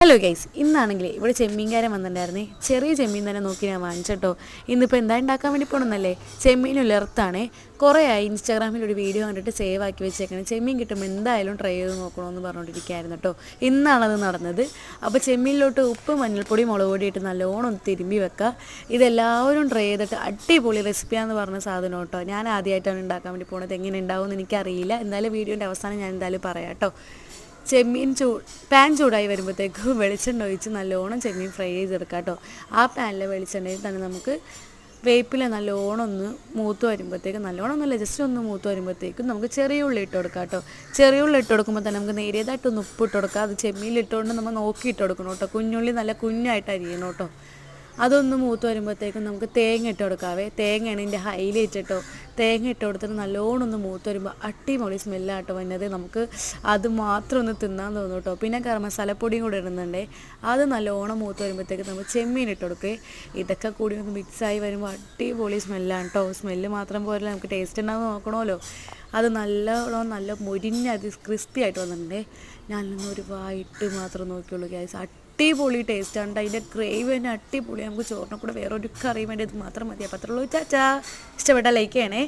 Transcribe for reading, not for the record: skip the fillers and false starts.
Hello guys, ഇന്നാണെങ്കിൽ ഇവിടെ ചെമ്മീൻകാരൻ വന്നിട്ടുണ്ടായിരുന്നേ. ചെറിയ ചെമ്മീൻ തന്നെ നോക്കി ഞാൻ വാങ്ങിച്ചോ. ഇന്നിപ്പോൾ എന്താ ഉണ്ടാക്കാൻ വേണ്ടി പോകണമെന്നല്ലേ, ചെമ്മീൻ ഉലർത്താണേ. കുറേ ആയി ഇൻസ്റ്റാഗ്രാമിൽ ഒരു വീഡിയോ കണ്ടിട്ട് സേവ് ആക്കി വെച്ചേക്കണേ. ചെമ്മീൻ കിട്ടുമ്പോൾ എന്തായാലും ട്രൈ ചെയ്ത് നോക്കണമെന്ന് പറഞ്ഞുകൊണ്ടിരിക്കുകയായിരുന്നു കേട്ടോ. ഇന്നാണത് നടന്നത്. അപ്പോൾ ചെമ്മീനിലോട്ട് ഉപ്പ്, മഞ്ഞൾപ്പൊടി, മുളക് പൊടി ഇട്ട് നല്ലോണം തിരുമ്പി വെക്കുക. ഇതെല്ലാവരും ട്രൈ ചെയ്തിട്ട് അടിപൊളി റെസിപ്പിയാണെന്ന് പറഞ്ഞ സാധനം കേട്ടോ. ഞാൻ ആദ്യമായിട്ടാണ് ഉണ്ടാക്കാൻ വേണ്ടി പോകുന്നത്. എങ്ങനെ ഉണ്ടാവുമെന്ന് എനിക്കറിയില്ല. എന്തായാലും വീഡിയോൻ്റെ അവസാനം ഞാൻ എന്തായാലും പറയാം കേട്ടോ. ചെമ്മീൻ പാൻ ചൂടായി വരുമ്പോഴത്തേക്ക് വെളിച്ചെണ്ണ ഒഴിച്ച് നല്ലോണം ചെമ്മീൻ ഫ്രൈ ചെയ്തെടുക്കാം കേട്ടോ. ആ പാനിലെ വെളിച്ചെണ്ണയിൽ തന്നെ നമുക്ക് വേപ്പില നല്ലോണം ഒന്ന് മൂത്ത് വരുമ്പോഴത്തേക്ക്, നല്ലോണം ഒന്നുമില്ല, ജസ്റ്റ് ഒന്ന് മൂത്ത് വരുമ്പോഴത്തേക്കും നമുക്ക് ചെറിയ ഉള്ളി ഇട്ട് കൊടുക്കാം കേട്ടോ. ചെറിയ ഉള്ളി ഇട്ട് കൊടുക്കുമ്പോൾ തന്നെ നമുക്ക് നേരിയതായിട്ടൊന്ന് ഉപ്പ് ഇട്ട് കൊടുക്കാം. അത് ചെമ്മീനിൽ ഇട്ടുകൊണ്ട് നമ്മൾ നോക്കി ഇട്ട് കൊടുക്കണം കേട്ടോ. കുഞ്ഞുള്ളി നല്ല കുഞ്ഞായിട്ട് അരിയണം കേട്ടോ. അതൊന്ന് മൂത്ത് വരുമ്പോഴത്തേക്കും നമുക്ക് തേങ്ങ ഇട്ട് കൊടുക്കാവേ. തേങ്ങയാണ് ഇതിൻ്റെ ഹൈലൈറ്റ് കേട്ടോ. തേങ്ങ ഇട്ട് കൊടുത്തിട്ട് നല്ലോണം ഒന്ന് മൂത്ത് വരുമ്പോൾ അടിപൊളി സ്മെല്ലാട്ടോ വന്നത്. നമുക്ക് അത് മാത്രം ഒന്ന് തിന്നാൻ തോന്നും കേട്ടോ. പിന്നെ ഗരം മസാലപ്പൊടിയും കൂടെ ഇടുന്നുണ്ടേ. അത് നല്ലോണം മൂത്ത് വരുമ്പോഴത്തേക്ക് നമ്മൾ ചെമ്മീൻ ഇട്ട് കൊടുക്കുക. ഇതൊക്കെ കൂടി ഒന്ന് മിക്സായി വരുമ്പോൾ അടിപൊളി സ്മെല്ലാണ് കേട്ടോ. സ്മെല്ല് മാത്രം പോലെ നമുക്ക് ടേസ്റ്റ് ഉണ്ടാകുന്ന നോക്കണമല്ലോ. അത് നല്ലോണം നല്ല മുരിഞ്ഞത് ക്രിസ്പി ആയിട്ട് വന്നിട്ടുണ്ടേ. ഞാനൊന്ന് ഒരു വായിട്ട് മാത്രം നോക്കിയുള്ളൂ ഗ്യാസ്. അടിപൊളി ടേസ്റ്റാണ്. അതിൻ്റെ ഗ്രേവി തന്നെ അടിപൊളി. നമുക്ക് ചോറിനെ കൂടെ വേറൊരു കറി വേണ്ടി ഇത് മാത്രം മതി. അപ്പോൾ അത്രയുള്ളൂ. ചാച്ചാ, ഇഷ്ടപ്പെട്ടാൽ ലൈക്ക് ചെയ്യണേ.